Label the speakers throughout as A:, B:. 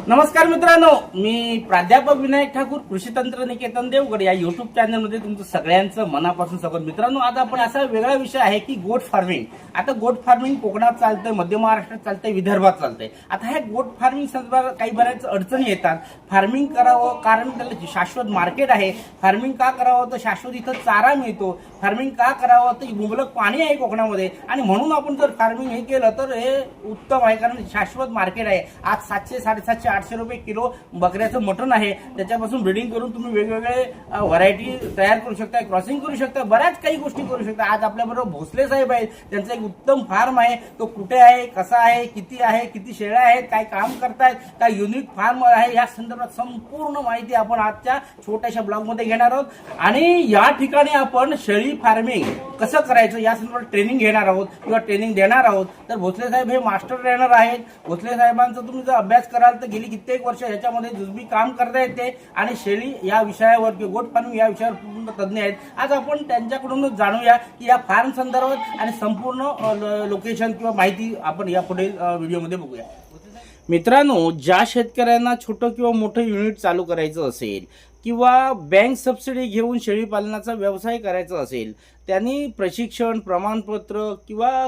A: नमस्कार मित्रांनो, मी प्राध्यापक विनायक ठाकूर, कृषी तंत्र निकेतन देवगड या युट्यूब चॅनलमध्ये तुमचं सगळ्यांचं मनापासून स्वागत. मित्रांनो, आज आपण असा वेगळा विषय आहे की गोट फार्मिंग. आता गोट फार्मिंग कोकणात चालतंय, मध्य महाराष्ट्रात चालतंय, विदर्भात चालतंय. आता हे गोट फार्मिंग संदर्भात काही बऱ्याच अडचणी येतात. फार्मिंग करावं कारण त्याला शाश्वत मार्केट आहे. फार्मिंग का करावं तर शाश्वत इथं चारा मिळतो. फार्मिंग का करावं तर मुबलक पाणी आहे कोकणामध्ये, आणि म्हणून आपण जर फार्मिंग हे केलं तर हे उत्तम आहे, कारण शाश्वत मार्केट आहे. आज 700, 750, 800 रुपये किलो बकऱ्याचं मटण आहे. त्याच्यापासून ब्रीडिंग करून तुम्ही वेगवेगळे व्हरायटी तयार करू शकता, क्रॉसिंग करू शकता, बऱ्याच काही गोष्टी करू शकता. आज आपल्याबरोबर भोसले साहेब आहेत. त्यांचा एक उत्तम फार्म आहे. तो कुठे आहे, कसा आहे, किती आहे, किती शेळ्या आहेत, काय काम करतायत, काय युनिक फार्म आहे, या संदर्भात संपूर्ण माहिती आपण आजच्या छोट्याशा ब्लॉगमध्ये घेणार आहोत. आणि या ठिकाणी आपण शेळी फार्मिंग कसं करायचं या संदर्भात ट्रेनिंग घेणार आहोत किंवा ट्रेनिंग देणार आहोत. तर भोसले साहेब हे मास्टर ट्रेनर आहेत. भोसले साहेबांचा तुम्ही जर अभ्यास कराल तर गेली कित्येक वर्ष याच्यामध्ये जुजबी काम करता येते, आणि शेळी या विषयावर किंवा गोट फार्मिंग या विषयावर पूर्ण तज्ञ आहेत. आज आपण त्यांच्याकडूनच जाणूया की या फार्म संदर्भात आणि संपूर्ण लोकेशन किंवा माहिती आपण या पुढील व्हिडिओमध्ये बघूया. मित्रांनो, ज्या शेतकऱ्यांना छोटं किंवा मोठं युनिट चालू करायचं असेल किंवा बँक सबसिडी घेऊन शेळी पालनाचा व्यवसाय करायचा असेल, त्यांनी प्रशिक्षण, प्रमाणपत्र किंवा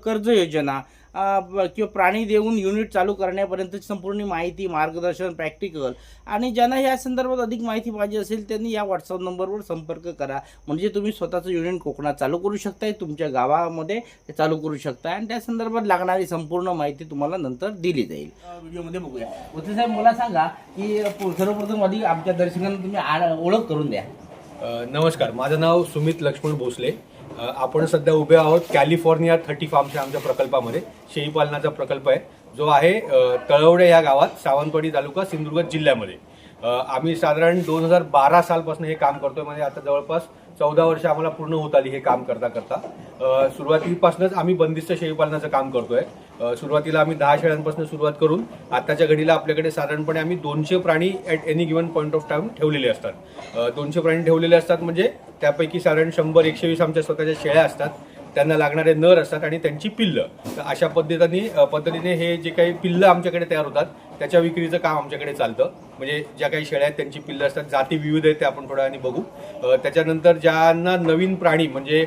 A: कर्ज योजना किंवा प्राणी देऊन युनिट चालू करण्यापर्यंत संपूर्ण माहिती, मार्गदर्शन, प्रॅक्टिकल, आणि ज्यांना या संदर्भात अधिक माहिती पाहिजे असेल त्यांनी या व्हॉट्सअप नंबरवर संपर्क करा. म्हणजे तुम्ही स्वतःचं युनिट कोकणात चालू करू शकताय, तुमच्या गावामध्ये ते चालू करू शकताय, आणि त्या संदर्भात लागणारी संपूर्ण माहिती तुम्हाला नंतर दिली जाईल. व्हिडिओमध्ये बघूया. भोसले साहेब, मला सांगा की सर्वप्रथम आधी आमच्या दर्शकांना तुम्ही ओळख करून द्या.
B: नमस्कार, माझं नाव सुमित लक्ष्मण भोसले. आपण सध्या उभे आहोत कॅलिफोर्निया 30 फार्मच्या आमच्या प्रकल्पामध्ये. शेळी पालनाचा प्रकल्प आहे जो आहे तळवडे या गावात, सावंतवाडी तालुका, सिंधुदुर्ग जिल्ह्यामध्ये. आम्ही साधारण 2012 सालपासून हे काम करतोय. म्हणजे आता जवळपास 14 वर्ष आम्हाला पूर्ण होत आली हे काम करता करता. सुरुवातीपासूनच आम्ही बंदिस्त शेळी पालनाचं काम करतोय. सुरुवातीला आम्ही 10 शेळ्यांपासून सुरुवात करून आताच्या घडीला आपल्याकडे साधारणपणे आम्ही 200 प्राणी at any given point of time ठेवलेले असतात. 200 प्राणी ठेवलेले असतात म्हणजे त्यापैकी साधारण 100-120 आमच्या स्वतःच्या शेळ्या असतात, त्यांना लागणारे नर असतात आणि त्यांची पिल्लं. तर अशा पद्धतीने हे जे काही पिल्लं आमच्याकडे तयार होतात त्याच्या विक्रीचं काम आमच्याकडे चालतं. म्हणजे ज्या काही शेळ्या आहेत त्यांची पिल्लं असतात, जाती विविध आहेत, ते आपण थोड्या वेळाने बघू. त्याच्यानंतर ज्यांना नवीन प्राणी म्हणजे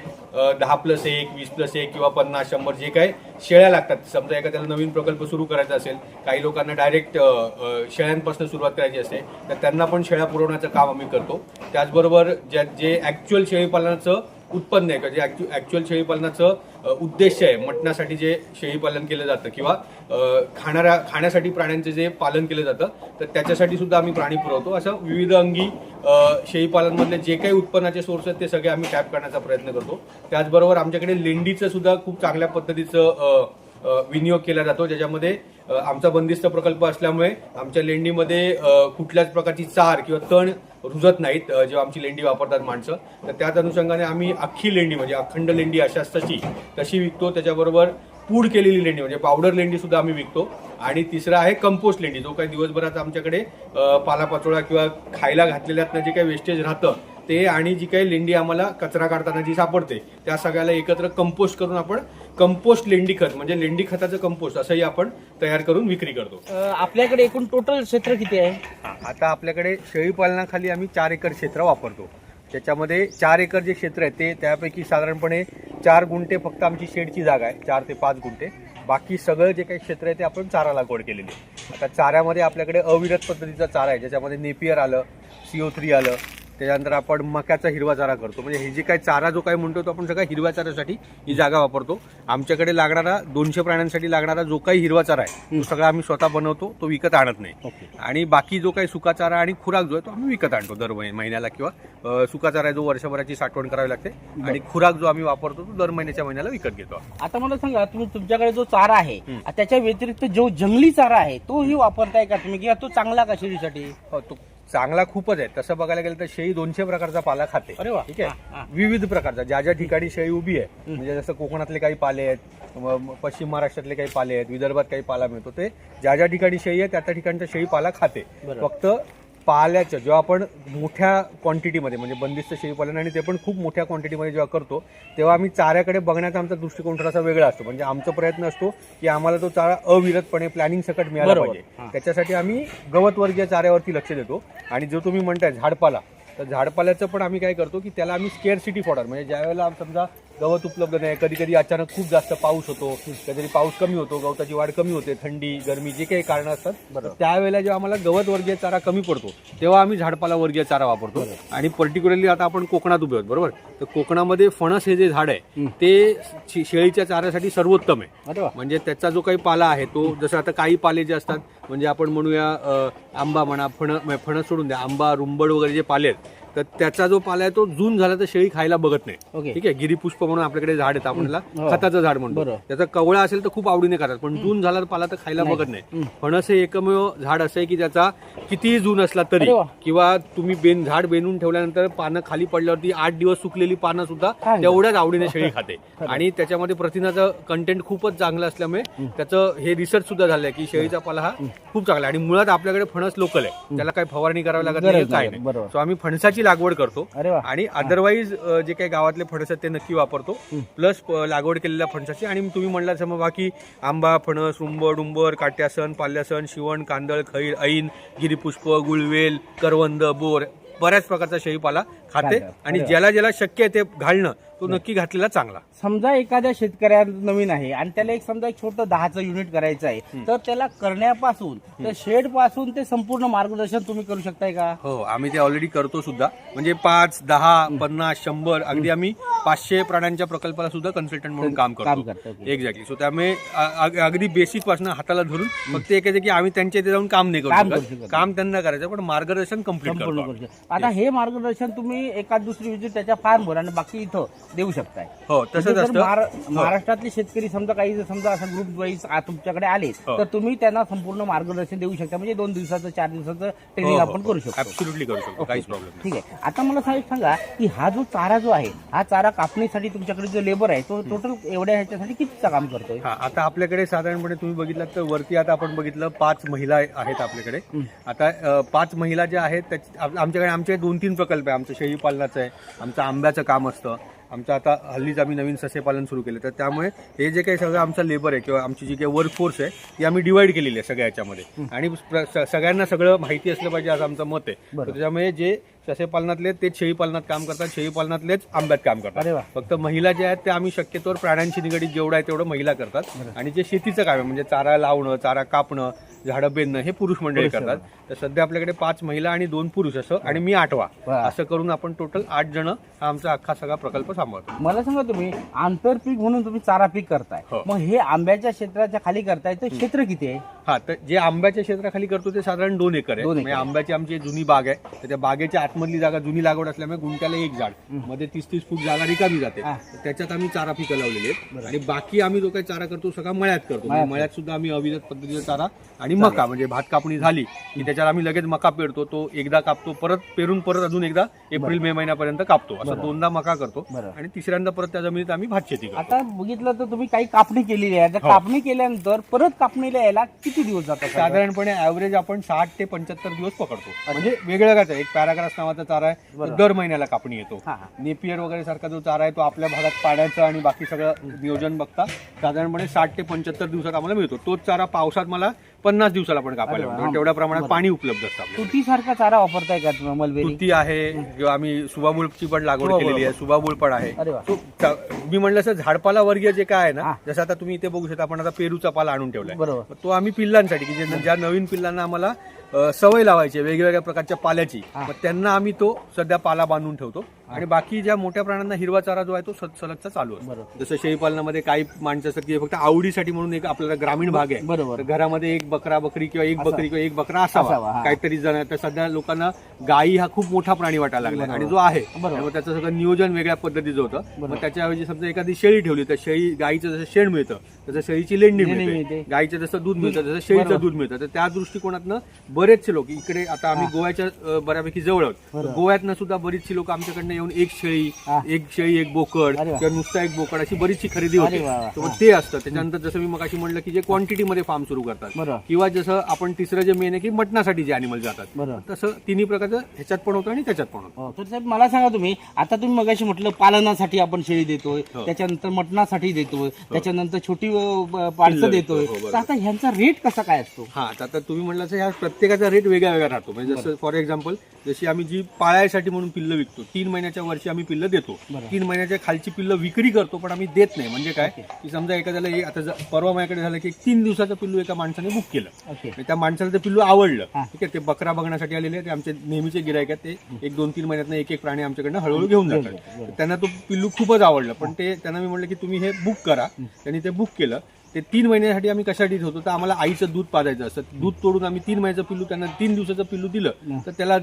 B: 10+1, 20+1 किंवा 50-100 जे काही शेळ्या लागतात, समजा एखाद्याला नवीन प्रकल्प सुरू करायचा असेल, काही लोकांना डायरेक्ट शेळ्यांपासून सुरुवात करायची असते, तर त्यांना पण शेळ्या पुरवण्याचं काम आम्ही करतो. त्याचबरोबर जे ॲक्च्युअल शेळीपालनाचं उत्पन्न आहे, जे ॲक्च्युअल शेळीपालनाचं उद्देश आहे, मटणासाठी जे शेळीपालन केलं जातं किंवा खाण्यासाठी प्राण्यांचे जे पालन केलं जातं, तर त्याच्यासाठी सुद्धा आम्ही प्राणी पुरवतो. असं विविध अंगी शेळीपालनमधले जे काही उत्पन्नाचे सोर्स आहेत ते सगळे आम्ही टॅप करण्याचा प्रयत्न करतो. त्याचबरोबर आमच्याकडे लेंडीचं सुद्धा खूप चांगल्या पद्धतीचं विनियोग केला जातो, ज्याच्यामध्ये आमचा बंदिस्त प्रकल्प असल्यामुळे आमच्या लेंडीमध्ये कुठल्याच प्रकारची चार किंवा तण रुजत नाहीत जेव्हा आमची लेंडी वापरतात माणसं. तर त्याच अनुषंगाने आम्ही अख्खी लेंडी म्हणजे अखंड लेंडी अशाच तशी विकतो. त्याच्याबरोबर पूड केलेली लेंडी म्हणजे पावडर लेंडी सुद्धा आम्ही विकतो. आणि तिसरा आहे कंपोस्ट लेंडी, जो काही दिवसभरात आमच्याकडे पालापाचोळा किंवा खायला घातलेल्यातनं जे काही वेस्टेज राहतं ते, आणि जी काही लेंडी आम्हाला कचरा काढताना जी सापडते, त्या सगळ्याला एकत्र कंपोस्ट करून आपण कंपोस्ट लेंडी खत म्हणजे लेंडी खताचं कंपोस्ट असंही आपण तयार करून विक्री करतो.
A: आपल्याकडे एकूण टोटल क्षेत्र किती आहे?
B: आता आपल्याकडे शेळी पालनाखाली आम्ही 4 एकर क्षेत्र वापरतो. त्याच्यामध्ये 4 एकर जे क्षेत्र आहे ते त्यापैकी साधारणपणे 4 गुंठे फक्त आमची शेडची जागा आहे, 4 ते 5 गुंठे. बाकी सगळं जे काही क्षेत्र आहे ते आपण चारा लागवड केलेली आहे. आता चाऱ्यामध्ये आपल्याकडे अविरत पद्धतीचा चारा आहे, ज्याच्यामध्ये नेपियर आलं, CO3 आलं. त्याच्यानंतर आपण मक्याचा हिरवा चारा करतो. म्हणजे हे जे काही चारा जो काही म्हणतो तो आपण सगळा हिरव्या चाऱ्यासाठी ही जागा वापरतो. आमच्याकडे लागणारा 200 प्राण्यांसाठी लागणारा जो काही हिरवा चारा आहे तो सगळा आम्ही स्वतः बनवतो, तो विकत आणत नाही. आणि बाकी जो काही सुका चारा आणि खुराक जो आहे तो आम्ही विकत आणतो दर महिन्याला, किंवा सुका चारा आहे जो वर्षभराची साठवण करावी लागते, आणि खुराक जो आम्ही वापरतो तो दर महिन्याला विकत घेतो.
A: आता मला सांगा, तुमच्याकडे जो चारा आहे त्याच्या व्यतिरिक्त जो जंगली चारा आहे तोही वापरताय का तुम्ही, किंवा तो चांगला का शेळीसाठी?
B: हो, तो चांगला खूपच आहे. तसं बघायला गेलं तर शेळी 200 प्रकारचा पाला खाते.
A: अरे वा.
B: ठीक आहे, विविध प्रकारचा. ज्या ठिकाणी शेळी उभी आहे, म्हणजे जसं कोकणातले काही पाले आहेत, पश्चिम महाराष्ट्रातले काही पाले आहेत, विदर्भात काही पाला मिळतो, ते ज्या ठिकाणी शेळी आहे त्या ठिकाणचा शेळी पाला खाते. फक्त पाल्याचं जेव्हा आपण मोठ्या क्वांटिटीमध्ये म्हणजे बंदिस्त शेळीपालन आणि ते पण खूप मोठ्या क्वांटिटीमध्ये जेव्हा करतो तेव्हा आम्ही चाऱ्याकडे बघण्याचा आमचा दृष्टिकोन थोडासा वेगळा असतो. म्हणजे आमचा प्रयत्न असतो की आम्हाला तो चारा अविरतपणे प्लॅनिंग सकट मिळाला पाहिजे. त्याच्यासाठी आम्ही गवतवर्गीय चाऱ्यावरती लक्ष देतो. आणि जो तुम्ही म्हणताय झाडपाला, तर झाडपाल्याचं पण आम्ही काय करतो की त्याला आम्ही स्केअरसिटी फॉडर म्हणजे ज्यावेळेला समजा गवत उपलब्ध नाही, कधी कधी अचानक खूप जास्त पाऊस होतो, कधीतरी पाऊस कमी होतो, गवताची वाढ कमी होते, थंडी गरमी जे काही कारणं असतात, त्यावेळेला जेव्हा आम्हाला गवत वर्गीय चारा कमी पडतो तेव्हा आम्ही झाडपाला वर्गीय चारा वापरतो. आणि पर्टिक्युलरली आता आपण कोकणात उभे आहोत बरोबर, तर कोकणामध्ये फणस हे जे झाड आहे ते शेळीच्या चाऱ्यासाठी सर्वोत्तम आहे. म्हणजे त्याचा जो काही पाला आहे तो, जसं आता काही पाले जे असतात म्हणजे आपण म्हणूया आंबा म्हणा, फणस सोडून द्या, आंबा रुंबड वगैरे जे पाले आहेत तर त्याचा जो पाला आहे तो जून झाला तर शेळी खायला बघत नाही. ठीक आहे, गिरीपुष्प म्हणून आपल्याकडे झाड येतं, आपण त्याला खताचं झाड म्हणतो. त्याचा कवळा असेल तर खूप आवडीने खातात, पण जून झाला तर पाला तर खायला बघत नाही. फणस हे एकमेव झाड असं आहे की त्याचा कितीही जून असला तरी किंवा तुम्ही झाड बेनून ठेवल्यानंतर पानं खाली पडल्यावरती 8 दिवस सुकलेली पानं सुद्धा तेवढ्याच आवडीने शेळी खाते. आणि त्याच्यामध्ये प्रथिनाचं कंटेंट खूपच चांगलं असल्यामुळे त्याचं हे रिसर्च सुद्धा झालंय की शेळीचा पाला हा खूप चांगला आहे. आणि मुळात आपल्याकडे फणस लोकल आहे, त्याला काही फवारणी करावी लागत नाही, काय नाही. सो आम्ही फणसाची लागवड करतो आणि अदरवाईज जे काही गावातले फणस आहेत ते नक्की वापरतो, प्लस लागवड केलेल्या फणसाची. आणि तुम्ही म्हणला समजा बाकी आंबा, फणस, रुंबड, उंबर, काट्यासन, पाल्यासन, शिवण, कांदळ, खैर, ऐन, गिरीपुष्प, गुळवेल, करवंद, बोर, बऱ्याच प्रकारचा शेळीपाला खाते. आणि ज्याला ज्याला शक्य आहे ते घालणं तो नक्की घातलेला चांगला.
A: समजा एखाद्या शेतकऱ्या नवीन आहे आणि त्याला एक समजा एक छोटं 10चं युनिट करायचं आहे, तर त्याला करण्यापासून तर शेड पासून ते संपूर्ण मार्गदर्शन तुम्ही करू शकताय का?
B: हो, आम्ही ते ऑलरेडी करतो सुद्धा. म्हणजे 5, 10, 50, 100 अगदी आम्ही 500 प्राण्यांच्या प्रकल्पाला सुद्धा कन्सल्टंट म्हणून काम करतो. एक्झॅक्टली. सो त्यामुळे अगदी बेसिक पासून हाताला धरून फक्त एक आहे की आम्ही त्यांच्या इथे जाऊन काम नाही करू, काम त्यांना करायचं, पण मार्गदर्शन कम्प्लीट करतो.
A: आता हे मार्गदर्शन तुम्ही एखाद दुसरी विजिट त्याच्या फार्मवर आणि बाकी इथं देऊ शकताय.
B: हो, तसंच असतं.
A: महाराष्ट्रातले शेतकरी समजा काही समजा असं ग्रुप वाईज तुमच्याकडे आले तर तुम्ही त्यांना संपूर्ण मार्गदर्शन देऊ शकता. म्हणजे 2 दिवसाचं 4 दिवसाचं ट्रेनिंग आपण करू शकतो.
B: ऍब्सोल्युटली करू शकतो, काहीच प्रॉब्लेम नाही.
A: ठीक आहे. आता मला सांगा की हा जो चारा जो आहे, हा चारा कापणीसाठी तुमच्याकडे जो लेबर आहे तो टोटल एवढ्या ह्याच्यासाठी कितीचं काम करतोय?
B: आता आपल्याकडे साधारणपणे तुम्ही बघितलं तर वरती आता आपण बघितलं 5 महिला आहेत आपल्याकडे. आता 5 महिला ज्या आहेत आमच्याकडे आमचे 2-3 प्रकल्प आहे. आमचं शेळी पालनाचं आहे, आमचं आंब्याचं काम असतं, आमचं आता हल्लीच आम्ही नवीन सस्यपालन सुरू केलं. तर त्यामुळे हे जे काही सगळं आमचं लेबर आहे किंवा आमची जी काही वर्कफोर्स आहे ती आम्ही डिवाइड केलेली आहे सगळ्या याच्यामध्ये. आणि सगळ्यांना सगळं माहिती असलं पाहिजे असं आमचं मत आहे. त्याच्यामुळे जे सस्यपालनातले तेच शेळीपालनात काम करतात, शेळीपालनातलेच आंब्यात काम करतात. फक्त महिला जे आहेत ते आम्ही शक्यतोवर प्राण्यांशी निगडीत जेवढं आहे तेवढं महिला करतात. आणि जे शेतीचं काम आहे म्हणजे चारा लावणं, चारा कापणं, झाडं बेधणं हे पुरुष मंडळी करतात. तर सध्या आपल्याकडे 5 महिला आणि 2 पुरुष असं आणि मी 8वा असं करून आपण टोटल 8 जण हा आमचा अख्खा सगळा प्रकल्प सांभाळतो.
A: मला सांगा, तुम्ही आंतरपीक म्हणून तुम्ही चारा पीक करताय, मग हे आंब्याच्या क्षेत्राच्या खाली करताय तर क्षेत्र किती आहे?
B: हा, तर जे आंब्याच्या क्षेत्राखाली करतो ते साधारण 2 एकर आहे. म्हणजे आंब्याची आमची जुनी बाग आहे, तर त्या बागेच्या आतमधली जागा जुनी लागवड असल्यामुळे गुंठ्याला 1 झाड मध्ये 30-30 फूट जागा रिकामी जाते. त्याच्यात आम्ही चारा पिकं लावलेली आहेत. आणि बाकी आम्ही जो काही चारा करतो सगळा मळ्यात करतो. मळ्यात सुद्धा आम्ही अविरत पद्धतीचा चारा आणि मका म्हणजे भात कापणी झाली की त्याच्यावर आम्ही लगेच मका पेरतो, तो एकदा कापतो, परत पेरून परत अजून एकदा एप्रिल-मे महिन्यापर्यंत कापतो. असं 2दा मका करतो आणि तिसऱ्यांदा परत त्या जमिनीत आम्ही भात शेती करतो.
A: आता बघितलं तर तुम्ही काही कापणी केलेली आहे, कापणी केल्यानंतर परत कापणीला यायला किती दिवस जातात?
B: साधारणपणे ऍव्हरेज आपण 60 ते 75 दिवस पकडतो. म्हणजे वेगवेगळाच आहे. एक पॅराग्राफ नावाचा चारा आहे, दर महिन्याला कापणी येतो. नेपियर वगैरे सारखा जो चारा आहे तो आपल्या भागात पाण्याचं आणि बाकी सगळं नियोजन बघता साधारणपणे 60 ते 75 दिवसात आम्हाला मिळतो. तोच चारा पावसात मला 50 दिवसाला पण कापायला मिळतो. तेवढ्या प्रमाणात पाणी उपलब्ध असतं.
A: तुती सारखा चारा वापरताय का तुम्ही? मलबेरी
B: तुती आहे किंवा आम्ही सुबाबुळची पण लागवड केलेली आहे, सुबाबुळ पण आहे. मी म्हणलं असं झाडपाला वर्गीय जे काय आहे ना, जसं आता तुम्ही इथे बघू शकता आपण आता पेरूचा पाला आणून ठेवलाय. तो आम्ही पिल्लांसाठी की ज्या नवीन पिल्लांना आम्हाला सवय लावायची वेगवेगळ्या प्रकारच्या पाल्याची, मग त्यांना आम्ही तो सध्या पाला बांधून ठेवतो. आणि बाकी ज्या मोठ्या प्राण्यांना हिरवा चारा जो आहे तो सलगचा चालू आहे. जसं शेळीपालनामध्ये काही माणसं असतात की फक्त आवडीसाठी म्हणून एक आपल्याला ग्रामीण भाग आहे, तर घरामध्ये एक बकरा बकरी किंवा एक बकरी किंवा एक बकरा असावा काहीतरी जण. तर सध्या लोकांना गायी हा खूप मोठा प्राणी वाटायला लागला आणि जो आहे त्यामुळे त्याचं सगळं नियोजन वेगळ्या पद्धतीचं होतं. मग त्याच्याऐवजी समजा एखादी शेळी ठेवली तर गायीचं जसं शेण मिळतं तसं शेळीची लेंडी मिळते, गायीचं जसं दूध मिळतं तसं शेळीचं दूध मिळतं. तर त्या दृष्टिकोनातनं बरेचसे लोक इकडे आता आम्ही गोव्याच्या बऱ्यापैकी जवळ आहोत, गोव्यातनं सुद्धा बरीचशी लोक आमच्याकडनं येऊन एक शेळी
A: हा.
B: एक बोकड
A: अरे वा.
B: किंवा नुसता एक बोकड अशी बरीचशी खरेदी होते.
A: अरे वा वा.
B: तर मग ते असतं. त्याच्यानंतर जसं मी मगाशी म्हटलं की जे क्वांटिटीमध्ये फार्म सुरू करतात
A: बरोबर.
B: किंवा जसं आपण तिसरं जे मेन आहे की मटणासाठी जे अॅनिमल जातात
A: बरोबर.
B: तसं तिन्ही प्रकारचं ह्याच्यात पण होतं आणि त्याच्यात पण होतं.
A: हो, तर साहेब मला सांगा तुम्ही आता तुम्ही मगाशी म्हटलं पालनासाठी आपण शेळी देतोय,
B: हो.
A: त्याच्यानंतर मटणासाठी देतोय, त्याच्यानंतर छोटी पाडसं
B: पिल्लं
A: देतोय,
B: देतो, हो, बरोबर.
A: तर आता ह्यांचा रेट कसा काय असतो?
B: हा आता तुम्ही म्हटलं ह्या प्रत्येकाचा रेट वेगळा वेगळा राहतो. म्हणजे जसं फॉर एक्झाम्पल जशी आम्ही जी पाळायसाठी म्हणून पिल्लं विकतो 3 महिन्याच्या वर्षी आम्ही पिल्लं देतो.
A: बरोबर.
B: 3 महिन्याच्या खालची पिल्लं विक्री करतो पण आम्ही देत नाही. म्हणजे काय की समजा एखाद्याला आता परवा माझ्याकडे झालं की 3 दिवसाचं पिल्लू एका माणसाने बुक केलं.
A: ओके.
B: म्हणजे त्या माणसाला ते पिल्लू आवडलं.
A: हा.
B: ठीक आहे. ते बकरा बघण्यासाठी आलेले ते आमचे नेहमीचे गिरायक आहेत. ते 1-2-3 महिन्यातनं एक प्राणी आमच्याकडनं हळूहळू घेऊन जातात.
A: बरोबर.
B: तर त्यांना तो पिल्लू खूपच आवडला. पण ते त्यांना मी म्हटलं की तुम्ही हे बुक करा. त्यांनी ते बुक केलं. ते 3 महिन्यासाठी आम्ही कशासाठी ठेवतो तर आम्हाला आईचं दूध पाजायचं असतं. दूध तोडून आम्ही 3 महिन्याचं पिल्लू त्यांना 3 दिवसाचं पिल्लू दिलं तर त्याला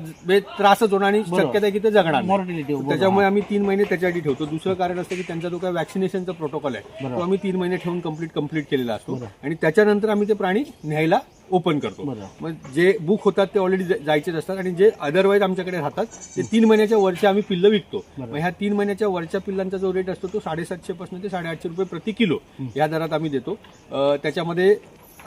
B: त्रासच होणार आणि
A: बरोबर.
B: शक्यता आहे की ते जगणार नाही.
A: Mortality, बरोबर.
B: त्याच्यामुळे आम्ही 3 महिने त्याच्यासाठी ठेवतो. दुसरं कारण असतं की त्यांचा जो काही वॅक्सिनेशनचा प्रोटोकॉल आहे
A: बरोबर.
B: तो आम्ही 3 महिने ठेवून कंप्लीट केलेला असतो
A: बरोबर.
B: आणि त्याच्यानंतर आम्ही ते प्राणी न्यायला ओपन करतो.
A: बरोबर.
B: मग जे बुक होतात ते ऑलरेडी जायचेच असतात आणि जे अदरवाईज आमच्याकडे राहतात ते 3 महिन्याच्या वरच्या आम्ही पिल्लं विकतो. मग ह्या 3 महिन्याच्या वरच्या पिल्लांचा जो रेट असतो तो 750 पासून ते 850 रुपये प्रति किलो या दरात आम्ही देतो. त्याच्यामध्ये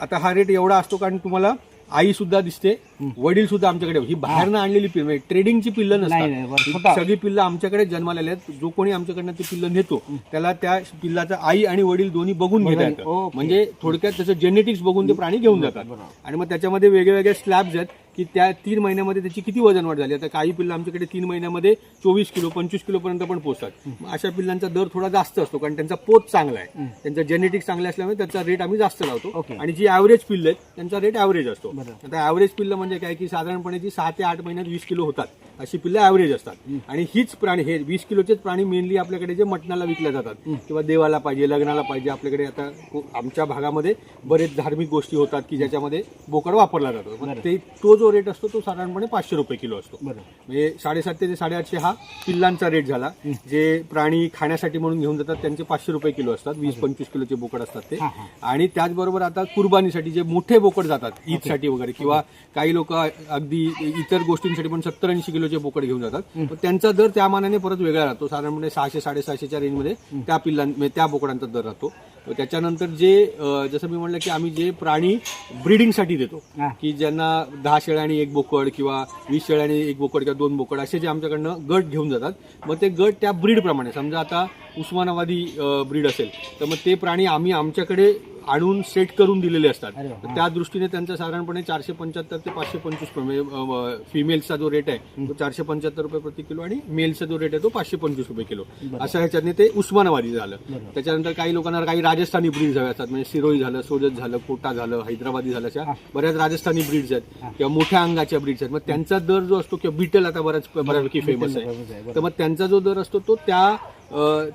B: आता हा रेट एवढा असतो कारण तुम्हाला आई सुद्धा दिसते, वडील सुद्धा आमच्याकडे. ही बाहेरनं आणलेली पिल्लं ट्रेडिंगची पिल्लं
A: नाही, नाही, बरं,
B: नसतात.
A: स्वतः.
B: सगळी पिल्लं आमच्याकडे जन्माला आहेत. जो कोणी आमच्याकडनं ती पिल्लं नेतो त्याला त्या पिल्लाचा आई आणि वडील दोन्ही बघून घेता येतं.
A: ओके.
B: म्हणजे थोडक्यात त्याचं जेनेटिक्स बघून ते प्राणी घेऊन जातात.
A: बरोबर.
B: आणि मग त्याच्यामध्ये वेगवेगळे स्लॅब्स आहेत की त्या 3 महिन्यामध्ये त्याची किती वजन वाढ झाली. आता काही पिल्लं आमच्याकडे 3 महिन्यामध्ये 24 किलो 25 किलो पर्यंत पण पोहोचतात. मग अशा पिल्लांचा दर थोडा जास्त असतो कारण त्यांचा पोत चांगला आहे, त्यांचं जेनेटिक्स चांगले असल्यामुळे त्याचा रेट आम्ही जास्त लावतो.
A: ओके.
B: आणि जी ऍव्हरेज पिल्लं आहेत त्यांचा रेट ऍव्हरेज असतो.
A: बरोबर.
B: आता ऍव्हरेज पिल्लं म्हणजे काय की साधारणपणे ती 6 ते 8 महिन्यात 20 किलो होतात अशी पिल्लं ऍव्हरेज असतात. आणि हीच प्राणी हे 20 किलोचेच प्राणी मेनली आपल्याकडे जे मटणाला विकल्या जातात किंवा देवाला पाहिजे, लग्नाला पाहिजे. आपल्याकडे आता आमच्या भागामध्ये बरेच धार्मिक गोष्टी होतात की ज्याच्यामध्ये बोकड वापरला जातो. मग ते तो जो रेट असतो तो साधारणपणे 500 रुपये किलो असतो. म्हणजे 750 ते 850 हा पिल्लांचा रेट झाला. जे प्राणी खाण्यासाठी म्हणून घेऊन जातात त्यांचे 500 रुपये किलो असतात. 20-25 किलोचे बोकड असतात ते. आणि त्याचबरोबर आता कुर्बानीसाठी जे मोठे बोकड जातात ईदसाठी वगैरे किंवा काही लोक अगदी इतर गोष्टींसाठी पण 70-80 किलोचे बोकड घेऊन जातात. पण त्यांचा दर त्या मानाने परत वेगळा राहतो. साधारणपणे 600-650च्या रेंजमध्ये त्या बोकडांचा दर राहतो. त्याच्यानंतर जे जसं मी म्हणलं की आम्ही जे प्राणी ब्रीडिंगसाठी देतो की ज्यांना 10 शेळ्या आणि 1 बोकड किंवा 20 शेळ्या आणि 1 बोकड किंवा 2 बोकड असे जे आमच्याकडनं गट घेऊन जातात. मग ते गट त्या ब्रीड प्रमाणे समजा आता उस्मानाबादी ब्रीड असेल तर मग ते प्राणी आम्ही आमच्याकडे आणून सेट करून दिलेले असतात. त्या दृष्टीने त्यांचा साधारणपणे 475 ते 525 फिमेल्सचा जो रेट आहे तो 475 रुपये प्रति किलो आणि मेलचा जो रेट आहे तो 525 रुपये किलो असं ह्याच्याने ते उस्मानाबादी झालं. त्याच्यानंतर काही लोकांना काही राजस्थानी ब्रीड्स हवे असतात. म्हणजे सिरोही झालं, सोजत झालं, कोटा झालं, हैदराबादी झालं, अशा बऱ्याच राजस्थानी ब्रीड्स आहेत किंवा मोठ्या अंगाच्या ब्रीड्स आहेत. मग त्यांचा दर जो असतो किंवा बिटल आता बऱ्यापैकी फेमस आहे. तर मग त्यांचा जो दर असतो तो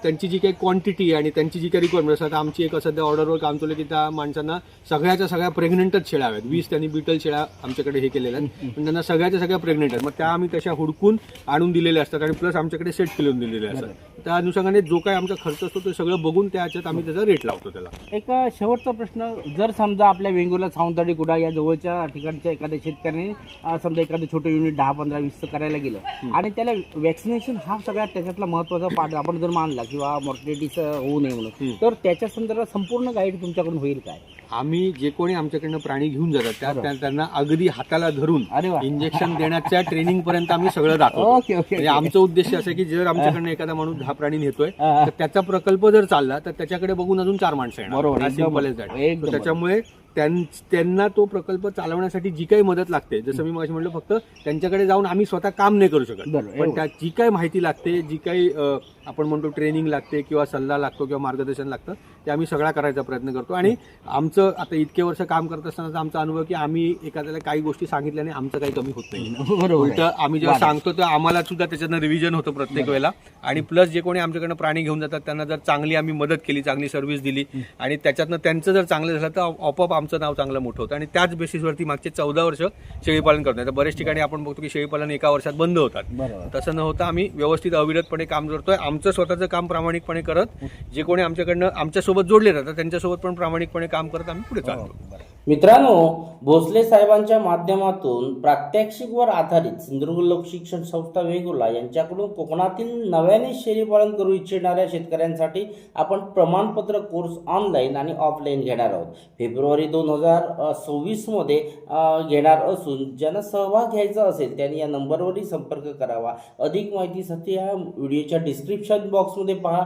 B: त्यांची जी काही क्वांटिटी आहे आणि त्यांची जी काही रिक्वायरमेंट असतात. आमची एक सध्या ऑर्डरवर काम चालू की त्या माणसांना सगळ्याच्या सगळ्या प्रेग्नंटच शेळ्या आहेत. 20 त्यांनी बिटल शेळ्या आमच्याकडे हे केलेल्या आहेत पण त्यांना सगळ्याच्या सगळ्या प्रेग्नंट आहेत. मग त्या आम्ही तशा हुडकून आणून दिलेल्या असतात आणि प्लस आमच्याकडे सेट केलेून दिलेले असतात. त्या अनुषंगाने जो काही आमचा खर्च असतो ते सगळं बघून त्याच्यात आम्ही त्याचा रेट लावतो त्याला.
A: एक शेवटचा प्रश्न, जर समजा आपल्या वेंगुर्ला, सावंतवाडी, कुडाळ या जवळच्या ठिकाणच्या एखाद्या शेतकऱ्याने समजा एखादं छोटं युनिट 10, 15, 20 करायला गेलं आणि त्याला वॅक्सिनेशन हा सगळ्यात त्याच्यातला महत्वाचा पार्ट आपण जर मानला किंवा मॉर्टिलिटीचं होऊ नये म्हणून, तर त्याच्या संदर्भात संपूर्ण गाईड तुमच्याकडून होईल काय?
B: आम्ही जे कोणी आमच्याकडनं प्राणी घेऊन जातात त्यांना अगदी हाताला धरून इंजेक्शन देण्याच्या ट्रेनिंग पर्यंत आम्ही सगळं दाखवतो. म्हणजे आमचं उद्देश असं की जर आमच्याकडनं एखादा माणूस 10 प्राणी नेतोय तर त्याचा प्रकल्प जर चालला तर त्याच्याकडे बघून अजून 4 माणसं येणार. Simple is that. त्याच्यामुळे त्यांना तो प्रकल्प चालवण्यासाठी जी काही मदत लागते, जसं मी म्हटलं फक्त त्यांच्याकडे जाऊन आम्ही स्वतः काम नाही करू शकत पण जी काही माहिती लागते, जी काही आपण म्हणतो ट्रेनिंग लागते किंवा सल्ला लागतो किंवा मार्गदर्शन लागतं ते आम्ही सगळा करायचा प्रयत्न करतो. आणि आमचं आता इतके वर्ष काम करत असताना आमचा अनुभव की आम्ही एखाद्याला काही गोष्टी सांगितल्याने आमचं काही कमी होत नाही. उलट आम्ही जेव्हा सांगतो तर आम्हाला सुद्धा त्याच्यानं रिव्हिजन होतं प्रत्येक वेळेला. आणि प्लस जे कोणी आमच्याकडनं प्राणी घेऊन जातात त्यांना जर चांगली आम्ही मदत केली, चांगली सर्व्हिस दिली आणि त्याच्यातनं त्यांचं जर चांगलं झालं तर आपोआप आमचं नाव चांगलं मोठं होतं. आणि त्याच बेसिसवरती मागचे 14 वर्ष शेळीपालन करतो. आता बऱ्याच ठिकाणी आपण बघतो की शेळीपालन एका वर्षात बंद होतात. तसं न होता आम्ही व्यवस्थित अविरतपणे काम करतोय. आमचं स्वतःचं काम प्रामाणिकपणे करत जे कोणी आमच्याकडनं आमच्या आमच्यासोबत जोडले राहतात, त्यांच्यासोबत पण प्रामाणिकपणे काम करत आम्ही पुढे चालतो.
A: मित्रांनो, भोसले साहेबांच्या माध्यमातून प्रात्यक्षिकवर आधारित सिंधुदुर्ग लोकशिक्षण संस्था वेंगुर्ला यांच्याकडून कोकणातील नव्याने शेळीपालन करू इच्छिणाऱ्या शेतकऱ्यांसाठी आपण प्रमाणपत्र कोर्स ऑनलाईन आणि ऑफलाईन घेणार आहोत. फेब्रुवारी 2026 मध्ये घेणार असून ज्यांना सहभाग घ्यायचा असेल त्यांनी या नंबरवरही संपर्क करावा. अधिक माहितीसाठी या व्हिडिओच्या डिस्क्रिप्शन बॉक्समध्ये पहा